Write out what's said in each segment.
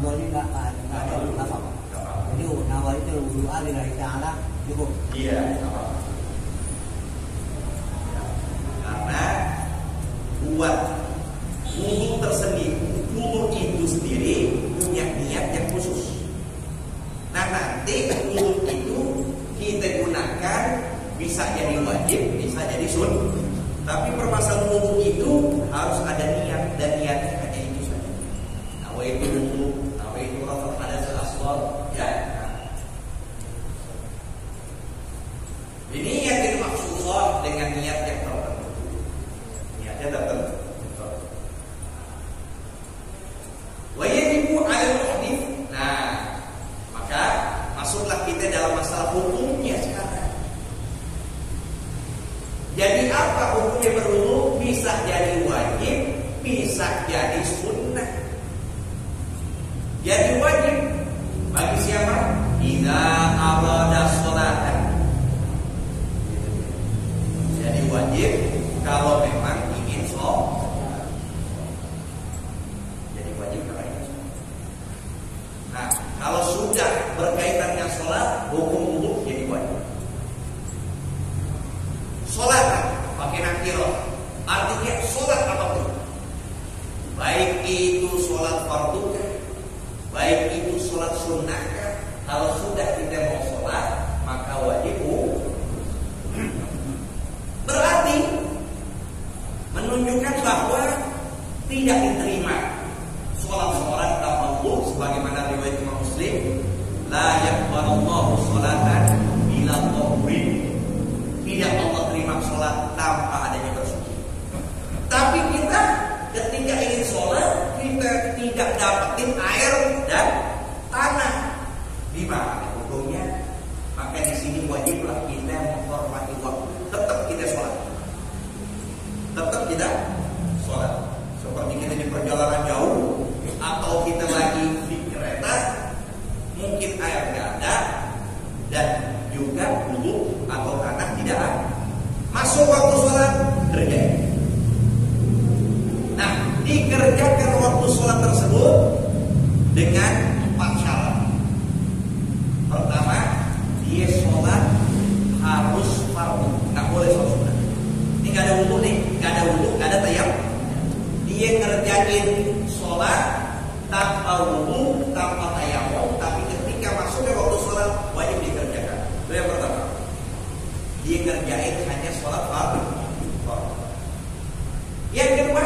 boleh nggak apa-apa. Jadi nawal itu wudhu lillahi ta'ala cukup. Iya, karena buat wudhu tersendiri, wudhu itu sendiri punya niat yang khusus. Nah nanti wudhu itu kita gunakan bisa jadi wajib, bisa jadi sunnah. Tapi permasalahan wudhu itu harus ada niat, dan niatnya hanya itu saja. Nawaitu wudhu, nawaitu rafa'ul hadatsal asghar, ya. Ini yang dimaksud Allah dengan niat yang tertentu. Niatnya tertentu. Wa yajibu 'alal muhdits. Nah, maka masuklah kita dalam masalah hukumnya sekarang. Jadi apa hukumnya berwudu? Bisa jadi wajib, bisa jadi sunnah. Jadi wajib bagi siapa? Idza arada sholatan. Jadi wajib kalau memang ingin sholat. Jadi wajib kalau ingin sholat. Nah, kalau sudah berkaitan dengan sholat, hukum wudu jadi wajib. Sholat pakai nakirah, artinya sholat apapun, baik itu sholat fardu, baik itu sholat sunnah. Kalau sudah kita mau sholat, maka wajib wudu. Berarti menunjukkan bahwa tidak diterima sholat seorang tanpa wudu, sebagaimana riwayat Imam Muslim, la yaqbalullahu sholatan bila tahwin. Tidak Allah terima sholat tanpa adanya bersuci. Tapi kita ketika ingin sholat, kita tidak dapetin air dan tanah. Gimana hukumnya? Maka di sini wajiblah kita menghormati waktu. Tetap kita sholat. Tetap kita sholat. Seperti kita di perjalanan jauh, atau kita lagi di kereta, mungkin air tidak ada, dan juga wudu atau tanah tidak ada. Masuk waktu sholat, kerjain. Nah, dikerjakan waktu sholat tersebut dengan 4 syarat. Pertama, dia sholat harus fardu, nggak boleh sholat sunnah. Ini nggak ada wudu nih, nggak ada wudu, nggak ada tayammum. Dia ngerjain sholat tanpa wudu, tanpa tayammum, tapi ketika masuknya waktu sholat wajib dikerjakan. Itu yang pertama. Dia ngerjain hanya sholat fardu. Yang kedua,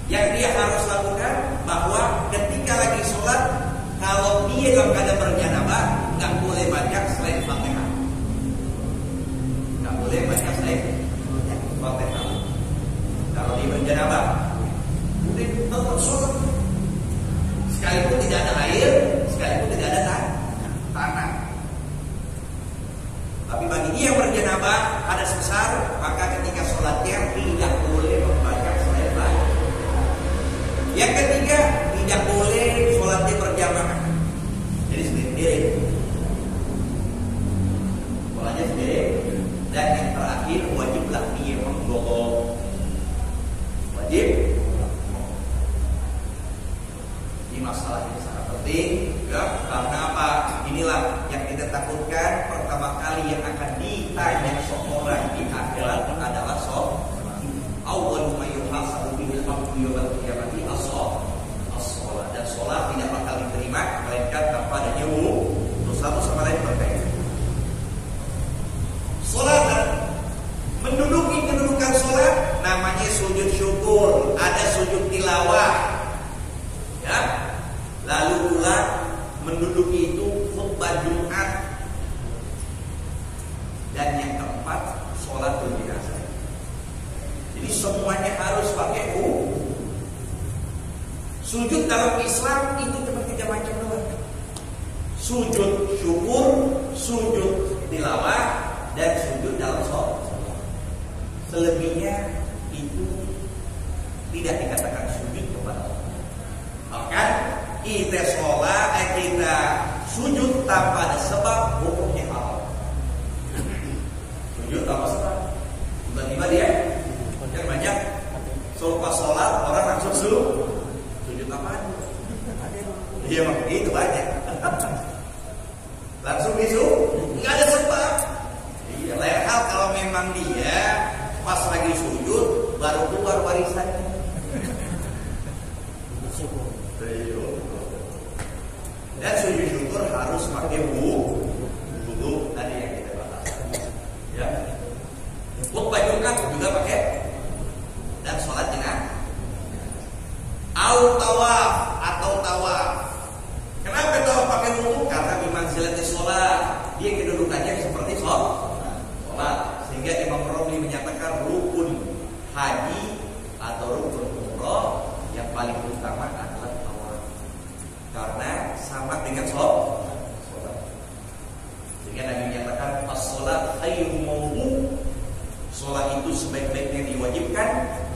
yang dia harus lakukan bahwa ketika lagi sholat, kalau dia dalam keadaan berjanabah, nggak boleh baca selain Fatihah. Nggak boleh baca selain Fatihah. Kalau dia berjanabah, udah tetap sholat. Sekalipun tidak ada air, sekalipun tidak ada tanah. Tapi bagi dia yang berjanabah ada sesar, maka ketika sholatnya tidak boleh membaca selain Fatihah. Yang ketiga, tidak boleh sholatnya berjamaah. Jadi sendiri. Sholatnya sendiri. Dan yang terakhir, wajiblah dia menggodok. Wajib. Ini masalah yang sangat penting, ya, karena apa? Inilah yang kita takutkan. Pertama kali yang akan ditanya seorang di akhirat adalah sholat. Awwalu ma yuhasabu bihi al-'abdu yawmal qiyamati as-shalah. Dan sholat tidak bakal diterima melainkan tanpa adanya wudu. Terus satu sama lain berkaitan. Sholat menduduki kedudukan sholat namanya sujud syukur, ada sujud tilawah, ya. Lalu pula menduduki itu khutbah Jumat. Dan yang keempat, sholatul jenazah. Jadi semuanya harus pakai wudu. Sujud dalam Islam itu cuma 3 macam doang. Sujud syukur, sujud tilawah, dan sujud dalam sholat. Selebihnya itu tidak dikatakan sujud kepada Allah. Bahkan kita sholat, kita sujud tanpa ada sebab, hukumnya haram. Sujud tanpa sebab, tiba-tiba dia yang banyak selepas sholat orang langsung sujud apaan? Iya mah begitu banyak. Langsung bisu, nggak ada sebab. Iya, lain hal kalau memang dia pas lagi sujud baru keluar warisannya. Dan sujud syukur harus pakai wudu tadi yang kita bahas. Ya. Khutbah Jumat juga pakai dan sholat jenazah. Atau tawaf. Kenapa tawaf pakai wudu? Karena bimanzilati sholat. Dia kedudukannya seperti sholat. Sehingga Imam Romli menyatakan rukun haji atau rukun umroh yang paling utama adalah tawaf. Karena sama dengan sholat. Sehingga Nabi menyatakan as-sholat khairun mawdu'. Sholat itu sebaik-baiknya diwajibkan,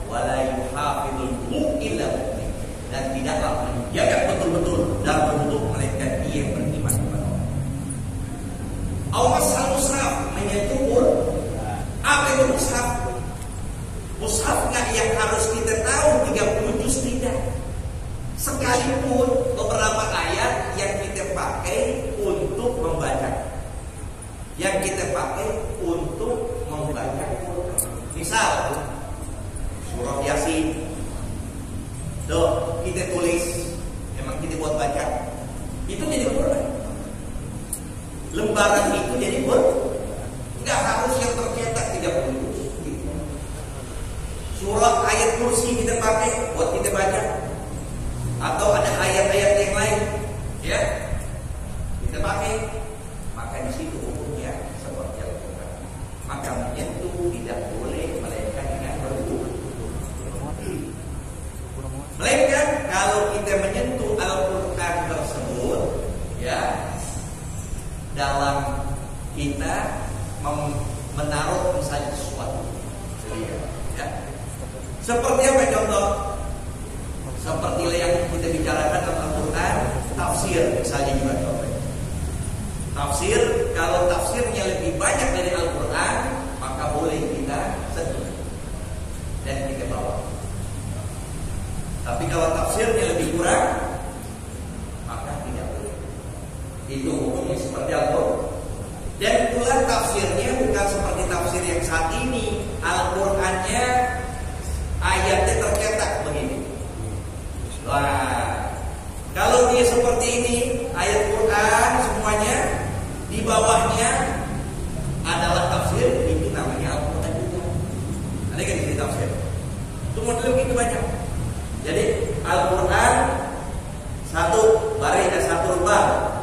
wala yuhafidul wudu' illa mu'min. Dan tidaklah menjaga betul-betul dalam wudu melainkan dia yang beriman kepada Allah. Awas al-mushaf, menyentuh. Apa itu mushaf? Mushaf nggak yang harus kita tahu 30 juz tidak. Sekalipun beberapa ayat yang kita pakai untuk membaca. Yang kita pakai untuk membaca. Misal surah Yasin. Tuh, kita tulis, emang kita buat baca. Itu jadi Quran. Lembaran itu jadi Quran. Enggak harus yang tercetak 30. Surah ayat kursi kita pakai buat kita baca. Atau ada ayat-ayat yang lain, ya. Kita pakai. Maka di situ hukumnya seperti Al-Quran. Maka menyentuh tidak boleh melainkan dengan berwudu. Melainkan kalau kita menyentuh Al-Quran tersebut, ya, dalam kita menaruh misalnya sesuatu, ya. Seperti apa contoh? Seperti yang kita bicarakan dalam Al-Quran, tafsir misalnya juga contohnya. Tafsir, kalau tafsirnya lebih banyak dari Al-Quran, maka boleh kita sentuh dan kita bawa. Tapi kalau tafsirnya lebih kurang, maka tidak boleh. Itu hukumnya seperti Al-Quran. Dan pula tafsirnya bukan seperti tafsir yang saat ini. Al-Qurannya ayatnya tercetak begini. Wah, kalau dia seperti ini, ayat Quran semuanya di bawahnya adalah tafsir, itu namanya Al-Quran juga. Ada kan di tafsir? Itu model begitu banyak. Jadi Al-Quran satu baris dan satu lembar.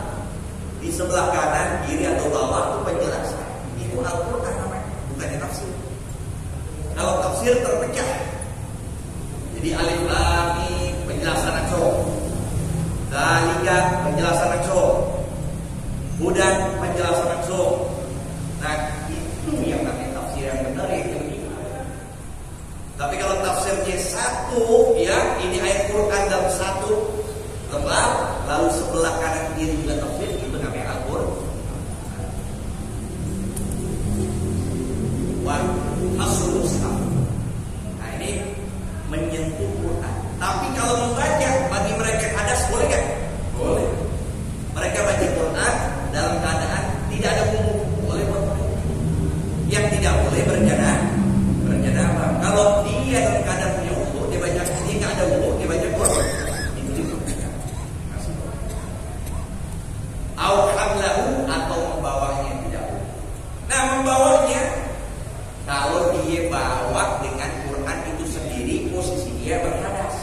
Di sebelah kanan, kiri atau bawah itu penjelasan. Itu Al-Quran namanya, bukannya tafsir. Kalau tafsir terpecah. Jadi alif lam mim penjelasan aksor. Dzalika penjelasan aksor. Hudan penjelasan aksor. Nah, itu yang namanya tafsir yang benar itu. Tapi kalau tafsirnya satu, ya, ini ayat Quran dalam satu lembar, lalu sebelah kanan kiri juga tafsir, itu namanya Al-Quran. Wah, masuk mushaf. Nah, ini menyentuh Quran. Tapi kalau membaca bagi mereka yang hadas boleh kan? Boleh. Mereka baca Quran dalam keadaan tidak ada wudu, boleh buat mereka. Yang tidak boleh berjana apa? Kalau dia dalam keadaan punya wudu, dia baca, dia nggak ada wudu, dia baca Quran. Itu juga. Au hamlahu atau membawanya tidak boleh. Nah, membawanya kalau dia bawa dengan Quran itu sendiri, posisi dia berhadas.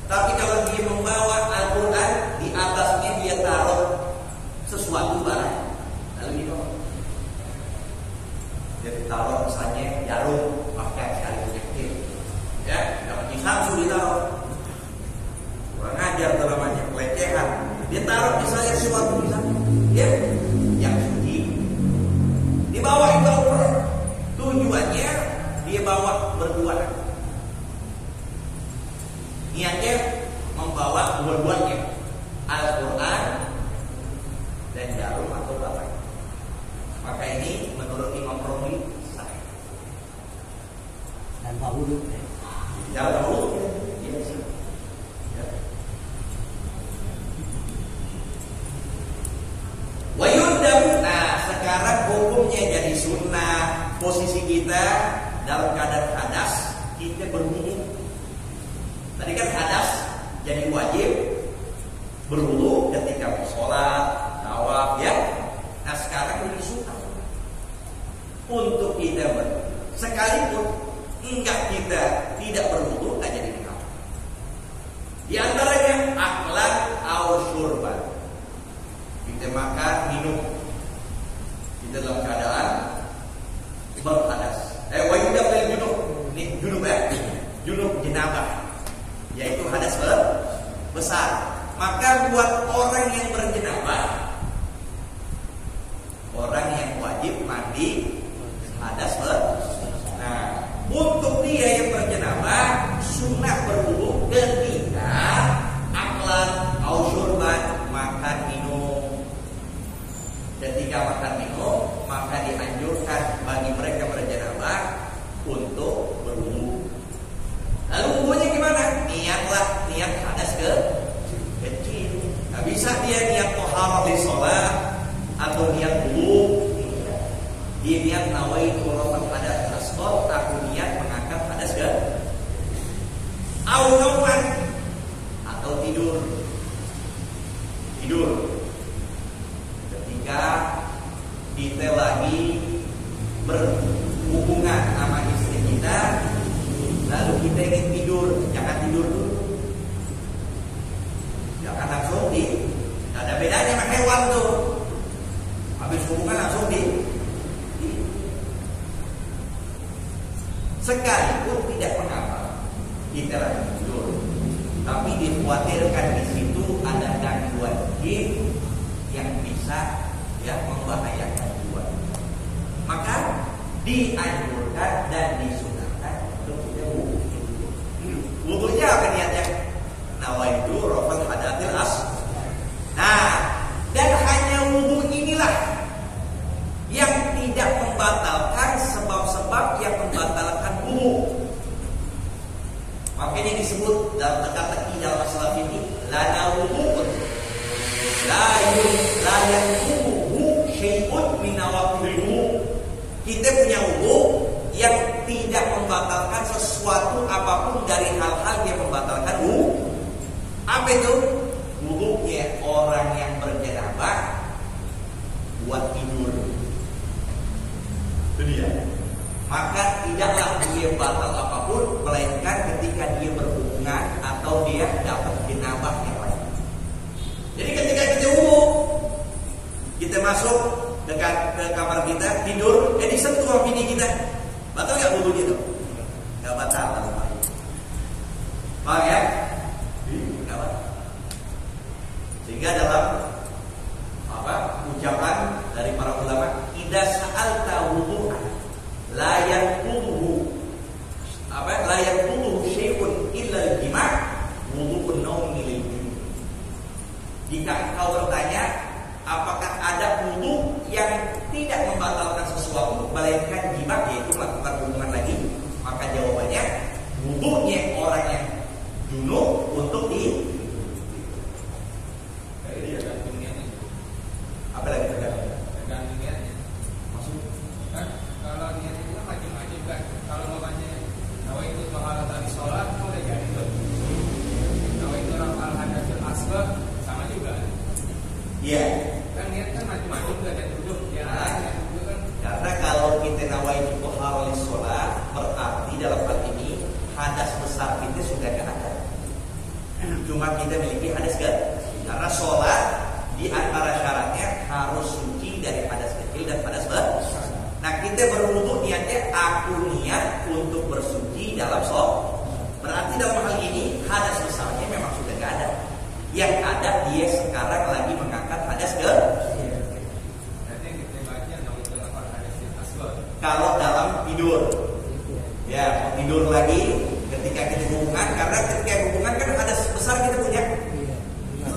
Tapi kalau dia membawa Al-Quran, di atasnya dia taruh sesuatu barang, lalu dibawa. Dia ditaruh misalnya jarum, pakai sekali kecil, ya, dapat Samsu ditaruh. Kurang ajar tuh namanya, pelecehan. Dia taruh misalnya sesuatu misalnya, ya, yang suci. Dibawa itu Al-Quran. Tujuannya dia bawa berdua. Niatnya membawa dua-duanya, Al-Quran dan jarum atau apa. Maka ini menurut Imam Romli sah. Dan Pak Wudu. Jangan wudu. Iya sih. Ya. wudunya jadi sunnah, posisi kita dalam keadaan hadas, kita berwudu. Tadi kan hadas jadi wajib berwudu ketika mau sholat, tawaf, ya. Nah sekarang ini sunnah untuk kita sekalipun enggak kita tidak berwudu aja jadi apa. Di antaranya aklan au syurban. Kita makan, minum. Kita dalam keadaan berhadas. Wajib dari junub. Ini junub ya. Junub jenabah. Yaitu hadas besar. Maka buat orang yang berjenabah, orang yang wajib mandi hadas nah, untuk dia yang berjenabah sunnah berwudu ketika aklan au syurban, makan minum. Ketika makan minum, maka dianjurkan bagi mereka berjenabah untuk berwudu. Lalu wudunya gimana? Niat hadas kecil. Nggak bisa dia niat tohara di sholat atau niat wudu. Dia niat nawaitu rafa'al hadas asghar, aku niat mengangkat hadas au nauman, atau tidur. Ketika kita lagi berhubungan sama istri kita, lalu kita ingin tidur, jangan tidur dulu. Jangan langsung nggak ada bedanya sama hewan tuh. Habis hubungan langsung sekalipun tidak mengapa kita lagi tidur, tapi dikhawatirkan di situ ada gangguan jin yang bisa membahayakan jiwa, maka dianjurkan dan disunahkan untuk kita wudu. Wudunya apa niatnya? Nawaitu rafa'al hadatil asghar. Nah, dan hanya wudu inilah yang tidak membatalkan sebab-sebab yang membatalkan wudu. Makanya disebut dalam teka-teki dalam masalah ini lana wudu la yanqudu syai'un min nawaqidil wudu. Kita punya wudu yang tidak membatalkan sesuatu apapun dari hal-hal yang membatalkan wudu. Apa itu? Wudunya orang yang berjenabah buat tidur. Itu dia. Maka tidaklah dia batal apapun melainkan ketika dia berhubungan atau dia dapat jenabah yang lain. Jadi ketika kita wudu, kita masuk dekat ke kamar kita tidur, disentuh sama bini kita, batal nggak wudunya itu? Nggak batal. Paham ya? Nggak batal. Sehingga dalam ucapan dari para ulama, idza sa'alta wudu'an la yanquduhu syai'un illa al-jima' wudu'un naumi lil junub. Jika engkau bertanya apakah ada wudu yang tidak membatalkan sesuatu melainkan jima', yaitu melakukan hubungan lagi, maka jawabannya wudunya orang yang junub untuk apa lagi tergantung niatnya. Maksudnya kan kalau niat itu kan macam-macam kan. Kalau namanya nawaitu tohara dari sholat udah jadi tuh. Nawaitu rafa'al hadasil asghar sama juga. Iya. Kan niat kan macam-macam kan, ada tujuh ya. Kan. Karena kalau kita nawaitu tohara li sholat, berarti dalam hal ini hadas besar kita sudah tidak ada. Cuma kita miliki hadas kan? Karena sholat di antara syaratnya harus suci dari hadas kecil dan hadas besar. Nah, kita berwudu niatnya aku niat untuk bersuci dalam sholat. Berarti dalam hal ini hadas besarnya memang sudah tidak ada. Yang ada dia sekarang lagi mengangkat hadas kecil. Nanti kita baca nawaitu rafa'al hadasil asghar. Kalau dalam tidur, ya mau tidur lagi ketika kita hubungan, karena ketika hubungan kan hadas besar kita punya.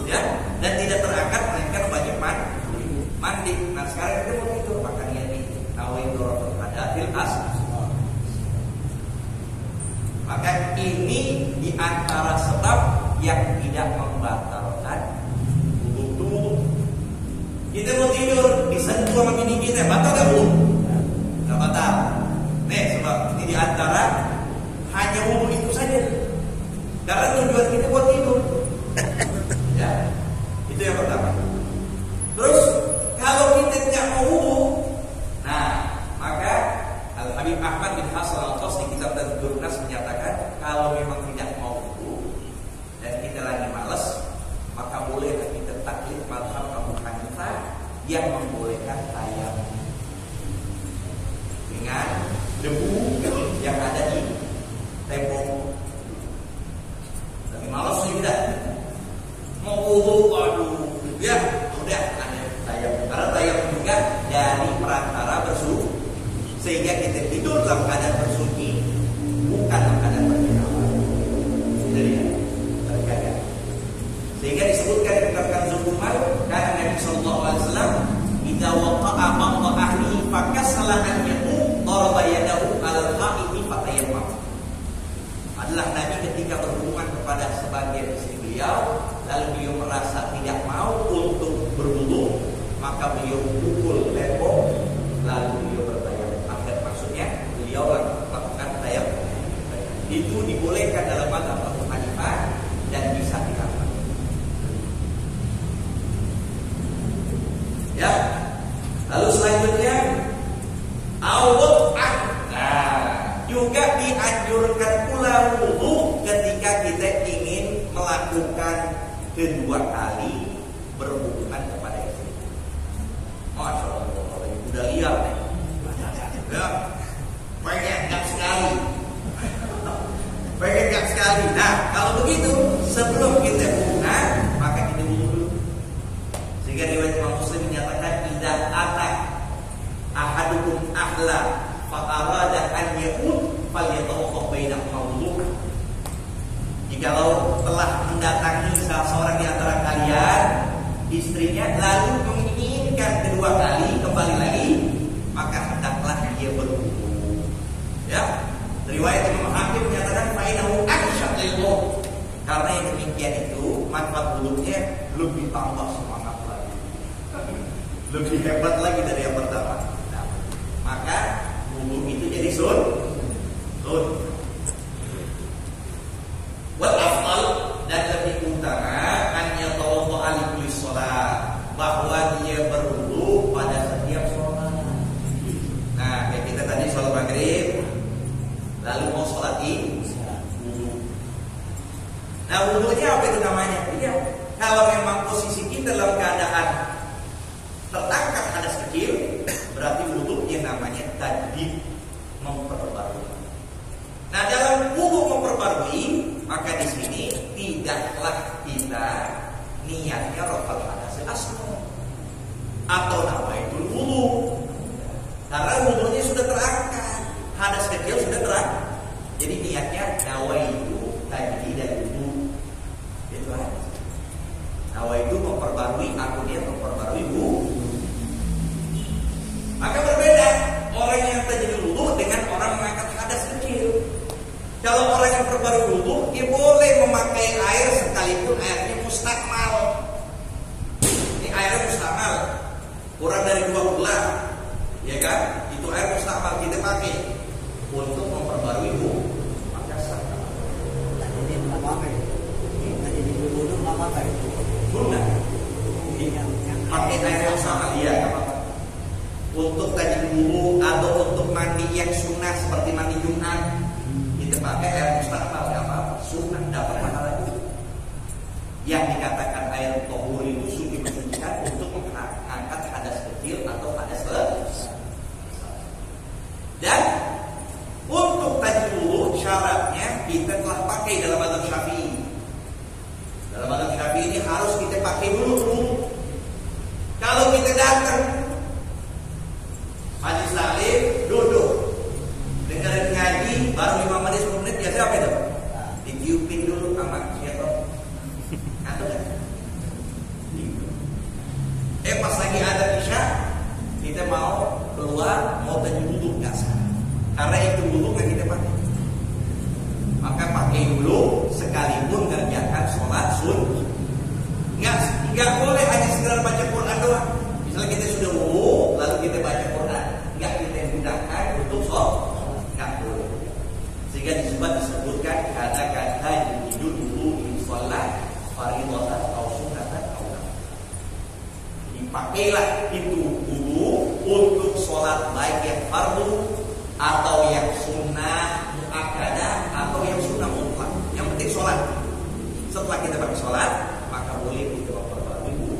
Ya, dan tidak terangkat melainkan wajib mandi. Nah sekarang kita mau tidur, maka niat nawaitu rafa'al hadasil asghar. Maka ini di antara sebab yang tidak membatalkan wudu. Kita mau tidur disentuh sama bini kita, batal gak wudu? seperti di antara hanya wudhu itu saja. Karena tujuan kita buat tidur. Ya, itu yang pertama. Terus kalau kita tidak mau wudhu, nah maka Al-Habib Ahmad bin Hasan Al-Qas di kitab Tadhkirun Nas menyatakan kalau memang tidak mau wudhu dan kita lagi malas, maka bolehlah kita taklid mazhab Abu Hanifah yang membolehkan tayamum dengan debu yang ada di tembok. Lagi malas tidak mau wudhu, aduh, ya udah ada tayamum. Karena tayamum juga dari perantara bersuci, sehingga kita tidur dalam keadaan bersuci, bukan dalam keadaan berjamaah. Jadi terjaga. Sehingga disebutkan di kitab Zuhud karena Nabi Sallallahu Alaihi Wasallam idza waqa'a ba'da ahlihi fakasala an yaqum daraba yadahu al-qa'imi fatayammam. Adalah Nabi ketika berhubungan kepada sebagian istri beliau, lalu beliau merasa tidak mau untuk berwudu, maka beliau pukul tembok, lalu beliau bertayamum. Maksudnya beliau lakukan tayamum. Itu dibolehkan dalam mazhab Abu Hanifah dan bisa dilakukan. Ya. Lalu selanjutnya awwat. Nah, juga dianjurkan pula wudu ketika kita ingin melakukan kedua kali berhubungan kepada istri. Masya Allah, kalau ibu udah lihat nih, ya, pengen gak sekali, pengen gak sekali. Nah, kalau begitu sebelum kita hubungan maka kita wudu dulu. Sehingga riwayat Imam Muslim menyatakan idza ata ahadukum ahla fa arada an yaqut falyatawaqqaf bainahuma wudu'. Jikalau telah mendatangi salah seorang di antara kalian istrinya lalu menginginkan kedua kali kembali lagi, maka hendaklah dia berwudu. Ya, riwayat Imam Hakim menyatakan fainahu aksyad lillah. Karena yang demikian itu manfaat wudunya lebih tambah semangat lagi, lebih hebat lagi dari yang pertama. Nah, maka wudu itu jadi sun. Wal afdal, dan lebih utama an yatawadda li kulli shalah, bahwa dia berwudu pada setiap sholat. Nah, kayak kita tadi sholat maghrib, lalu mau sholat wudu. Nah, wudunya apa itu namanya? Iya, kalau memang posisi kita dalam keadaan tertangkap hadas kecil, berarti wudunya namanya tajdid, memperbarui. Nah, dalam wudu memperbarui, maka di sini tidaklah kita niatnya rafal hadas asghar atau nawaitul wudu, karena wudunya sudah terangkat, hadas kecil sudah terangkat. Jadi niatnya nawaitu tajdid dan wudu. Itu aja. Nawaitu memperbarui, aku niat memperbarui wudu. Maka berbeda orang yang tajdid wudu dengan orang mengangkat hadas kecil. Kalau orang yang berbaru wudu, dia boleh memakai air sekalipun airnya mustakmal. Ini airnya mustakmal, kurang dari 2 gelas, ya kan? Itu air mustakmal kita pakai untuk memperbarui wudu. Maka sah. Jadi nggak pakai. Jadi wudu nggak pakai. Sunnah. Pakai air yang mustakmal, iya. Untuk tajdid wudu atau untuk mandi yang sunnah seperti mandi Jumat, kita pakai air mustakmal, nggak apa-apa, sunnah, dapat pahala itu. Yang dikatakan air tahur itu sudah dimensucikan untuk mengangkat hadas kecil atau hadas besar. Dan untuk tajdid wudu syaratnya kita telah pakai dalam mazhab Syafi'i. Dalam mazhab Syafi'i ini harus kita pakai dulu. Kalau kita datang majelis taklim, duduk dengerin ngaji, baru 5 menit 10 menit, biasa apa itu? Ditiupin dulu sama siapa? Atau kan? Pas lagi ada isya, kita mau keluar, mau tajdid wudu, nggak sah. Karena itu wudu nggak kita pakai. Maka pakai dulu, sekalipun ngerjakan sholat sunnah. Nggak boleh hanya sekedar baca Quran doang. Misalnya kita sudah wudu, lalu kita baca Quran, nggak kita gunakan untuk sholat, nggak boleh. disebutkan kata-kata yuridul wudu in shalah fardhatan atau sunnatan atau dipakailah itu wudu untuk sholat baik yang fardu atau yang sunnah muakkadah atau yang sunnah mutlak. Yang penting sholat. Setelah kita pakai sholat, maka boleh kita memperbarui wudu.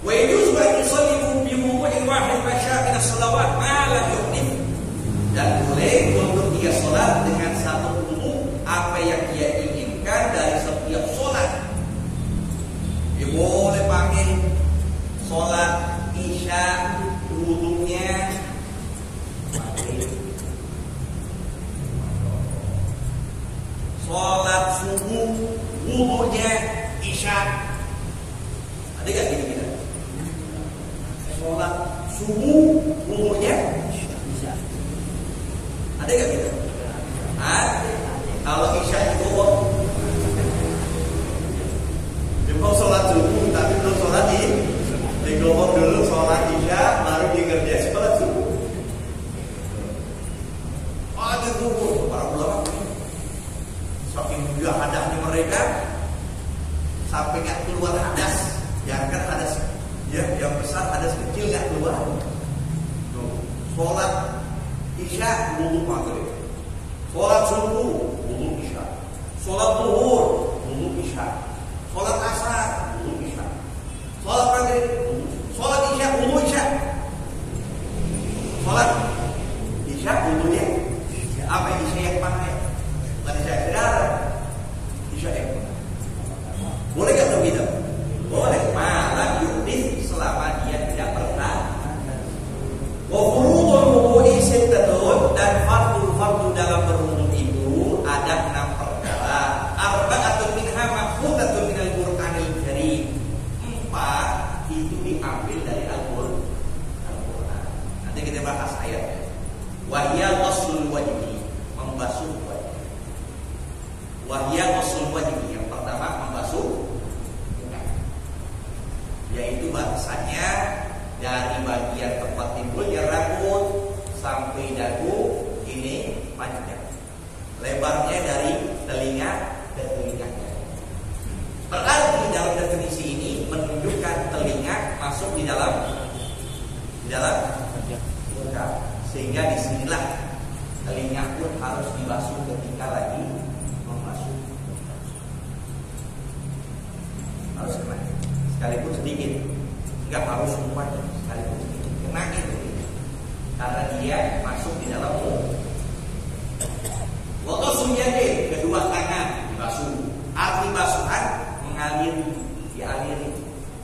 Wa yajuzu an yusallimu bi wudu'in wahid ma syaa min as-shalawat ma lam yuhdith. Dan boleh untuk dia sholat dengan satu wudu apa yang dia inginkan dari setiap sholat. Dia boleh pakai sholat isya wudunya maghrib, sholat subuh wudunya isya. Ada gak gitu kita? Sholat subuh wudunya isya. Ada gak gitu? Ada. Kalau isya itu mau sholat subuh tapi belum sholat digomong dulu sholat isya baru dikerja sholat subuh. Ada tuh para ulama saking hadasnya mereka sampai nggak keluar hadas, jangan kan hadas ya yang besar, hadas kecil nggak keluar. Sholat isya wudu maghrib, sholat subuh wudu isya, sholat zuhur wudu isya, sholat asar wudu isya, sholat maghrib sholat isya wudu isya, sholat isya wudunya apa isya yang mana ya? Bukan isya saudara, isya yang mana? Boleh nggak tuh kita? Boleh, malah yudin selama dia tidak pernah. Wa furudul wudu'i sittatun, dan fardu dalam berwudu itu ada 6 perkara. Arba'atun minha mahfudatun minal Qur'anil Karim. 4 itu diambil dari Al-Qur'an. Nanti kita bahas ayatnya. Wa hiya ghuslul wajhi, membasuh wajah. Wa hiya ghuslul wajhi, yang pertama membasuh muka. Yaitu batasannya dari bagian tempat timbulnya rambut sampai dagu ini panjang. Lebarnya dari telinga ke telinga. Berarti dalam definisi ini menunjukkan telinga masuk di dalam muka, sehingga disinilah telinga pun harus dibasuh ketika lagi membasuh. Harus kena, sekalipun sedikit, nggak harus semuanya, sekalipun sedikit kena itu, karena dia masuk di dalam muka. Wakosul yadin, kedua tangan dibasuh. Arti basuhan mengaliri, dialiri.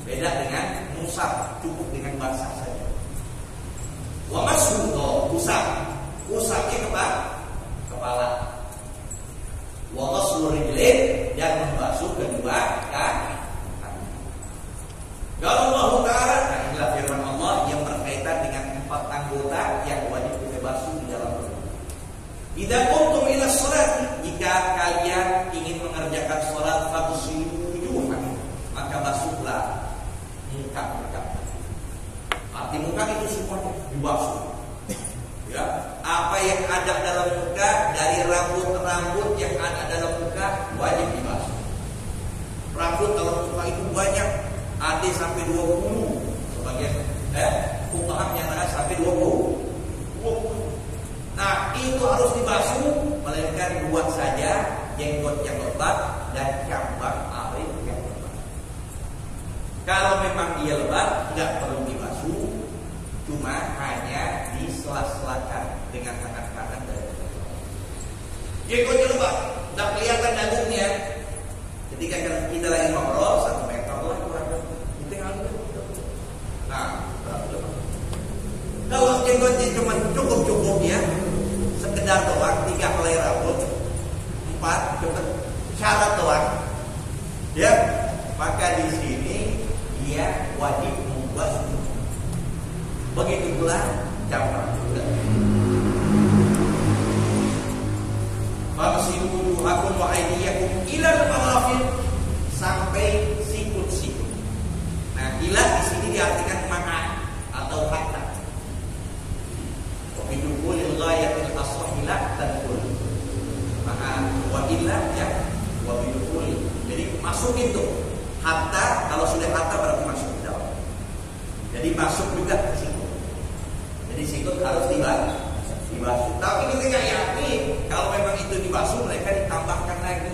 Beda dengan musab, cukup dengan basah saja. Wamasuh, usap, usapnya kepala. Wakosul rijlin, dan membasuh kedua kaki. Kalau Allah Ta'ala, nah inilah firman Allah yang berkaitan dengan 4 anggota yang wajib kita basuh di dalam berwudu. Idza qumtum ila shalat, jika kalian ingin mengerjakan salat faghsilu wujuhakum, maka basuhlah muka. Arti muka itu semuanya dibasuh. Ya, apa yang ada dalam muka, dari rambut-rambut yang ada dalam muka wajib dibasuh. Rambut dalam muka itu banyak, ada sampai 20. Sebagian fuqaha menyatakan sampai 20. Nah, itu harus dibasuh, melainkan buat saja jenggot yang lebat dan cabang alis yang lebat. Kalau memang dia lebat, tidak perlu dibasuh, cuma hanya disela-selakan dengan tangan kanan dan jenggotnya lebat, tidak kelihatan dagingnya. Ketika kita lagi ngobrol 1 meter lah kurang lebih. Nah, kalau jenggotnya cuma cukup ya, sekedar doang, 3 helai rambut, 4 cukup syarat doang, ya, maka di sini dia wajib membasuh. Begitu pula cabang juga. Famsilu wujuhakum wa aydiyakum ilal marafiq, sampai masuk pintu. Hatta, kalau sudah hatta berarti masuk ke dalam. Jadi masuk juga ke situ. Jadi sikut harus dibasuh. Tapi kita nggak yakin kalau memang itu dibasuh, mereka ditambahkan lagi.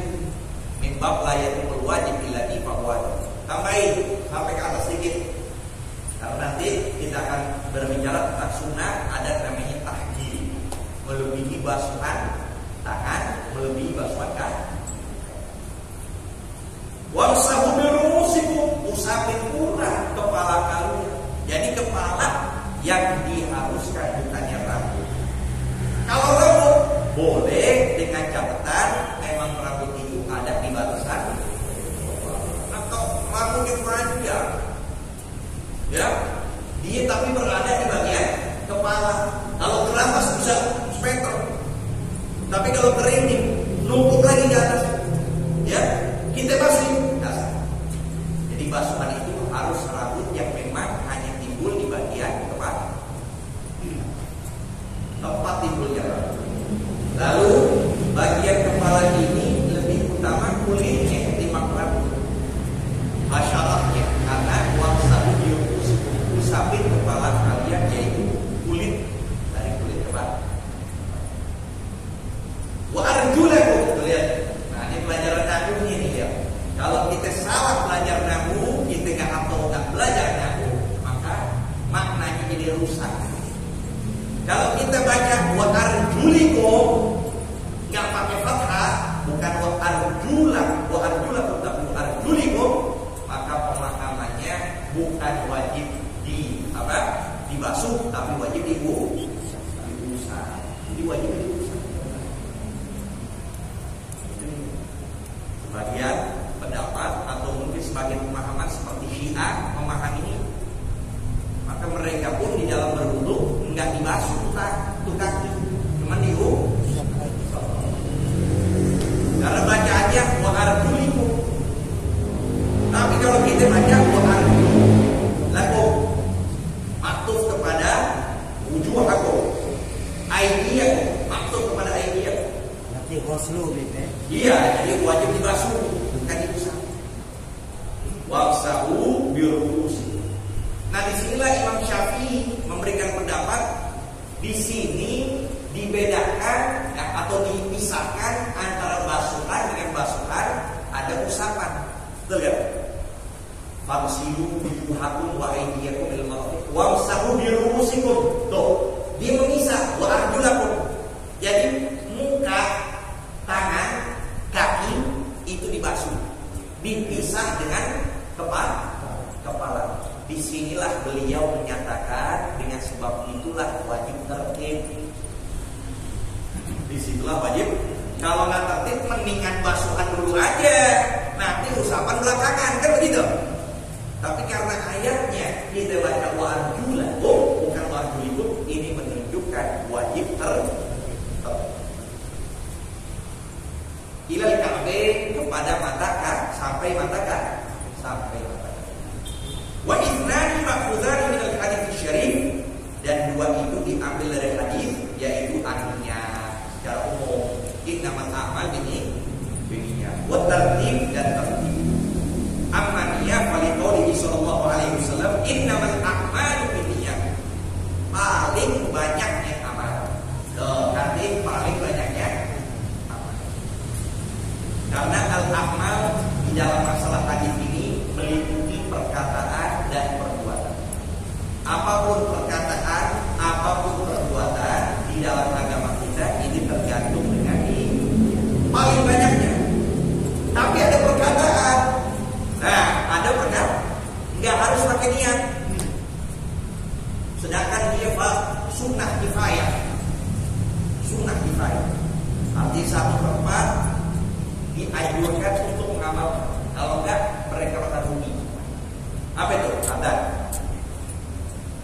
Mimbab layatul wajib iladi fawwajib. Tambahin sampai ke atas sedikit. Karena nanti kita akan berbicara tentang sunnah, ada namanya tahjil, melebihi basuhan tangan, melebihi basuhan kaki. Wamsahu birusikum, usapin pula kepala kalian. Jadi kepala yang diharuskan bukannya rambut. Kalau rambut boleh dengan catatan memang rambut itu ada di batasan atau rambutnya panjang, ya, dia tapi berada di bagian kepala. Kalau keramas bisa meter, tapi kalau kering numpuk lagi di atas, ya kita basuh. Jadi basuhan itu harus rambut yang memang hanya timbul di bagian kepala, tempat timbulnya rambut. Lalu bagian kepala ini lebih utama kulitnya ketimbang rambut, masyarakat, karena wamsahu birusikum, usapin kepala kalian, yaitu kulit dari kulit kepala. Wa arjulakum, lihat. Nah, ini pelajaran nahwu ini ya. Kalau kita salah belajar nahwu, kita nggak belajar nahwu, maka maknanya jadi rusak. Kalau kita baca wa arjulikum nggak pakai fathah, bukan wa arjulakum tapi wa arjulikum, maka pemahamannya bukan wajib dibasuh, tapi wajib diusap. Jadi wajib diusap. Sebagian pendapat atau mungkin sebagian pemahaman seperti Syiah memahami, maka mereka pun di dalam berwudu enggak dibasuh tuh kaki, cuma diusap. Karena bacaannya wa arjulikum. Tapi kalau kita baca wa arjulakum, maktuf kepada wujuhakum, aydiyakum, maktuf kepada aydiyakum. Berarti ghuslu gitu ya. Iya, jadi wajib dibasuh, bukan diusap. Wamsahu birusikum. Nah, disinilah Imam Syafi'i memberikan pendapat di sini dibedakan atau dipisahkan antara basuhan dengan basuhan ada usapan. Betul ya? Famsilu wujuhakum wa aydiyakum ila marafiq wamsahu birusikum. Tuh, dia memisah wa arjulakum. Jadi muka, tangan, kaki itu dibasuh, dipisah dengan kepala. Disinilah beliau menyatakan dengan sebab itulah wajib tertib. Disitulah wajib. Kalau nggak tertib, mendingan basuhan dulu aja, nanti usapan belakangan, kan begitu. Tapi karena ayatnya kita baca wa arjulakum, bukan wa arjulikum, ini menunjukkan wajib tertib. Ilal ka'bain, kepada mata kaki, sampai mata kaki. Wa ithnani ma'khudhani min al-hadits syarif, dan dua itu diambil dari hadis, yaitu artinya secara umum innamal a'mal binniyat wa tartib dan tertib. Amma niyah fali qoulihi sallallahu alaihi wasallam innamal a'malu binniyat. Paling banyaknya amal. Arti paling banyaknya amal. Karena al-a'mal di dalam masalah hadis ini meliputi perkataan dan perbuatan. Apapun perkataan, apapun perbuatan di dalam agama kita ini tergantung dengan ini paling banyaknya. Tapi ada perkataan. Nah, ada perkataan nggak harus pakai niat. Sedangkan dia sunnah kifayah. Arti satu tempat dianjurkan untuk mengamalkan. Kalau enggak, mereka akan rugi. Apa itu? Adzan.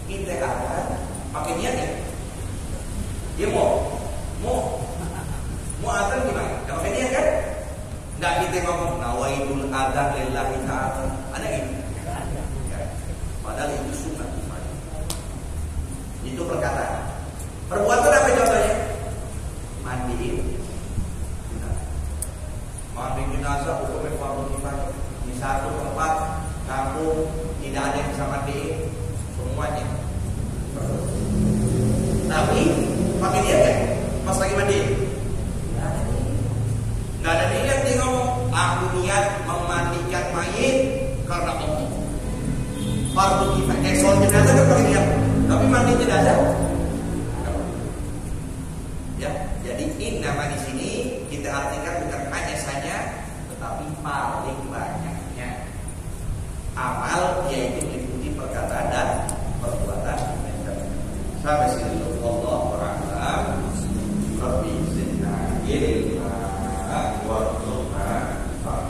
Kita akan pakai niat ya. Dia mau adzan gimana? Kalau pakai niat kan? Enggak kita ngomong nawaitul adzan lillahi ta'ala. Ada ini? Padahal itu sunnah. Itu perkataan. Perbuatan apa contohnya? Mandi jenazah hukumnya fardu kifayah. pas lagi mandi? Nggak ada niat dia ngomong, aku niat memandikan mayit karena Allah. Fardu kifayah, kayak soal jenazah kan pakai niat, tapi mandi jenazah. Ya, jadi nama di sini kita artikan bukan hanya saja, tetapi paling banyaknya amal yaitu mengikuti perkataan dan perbuatan. Sampai sini.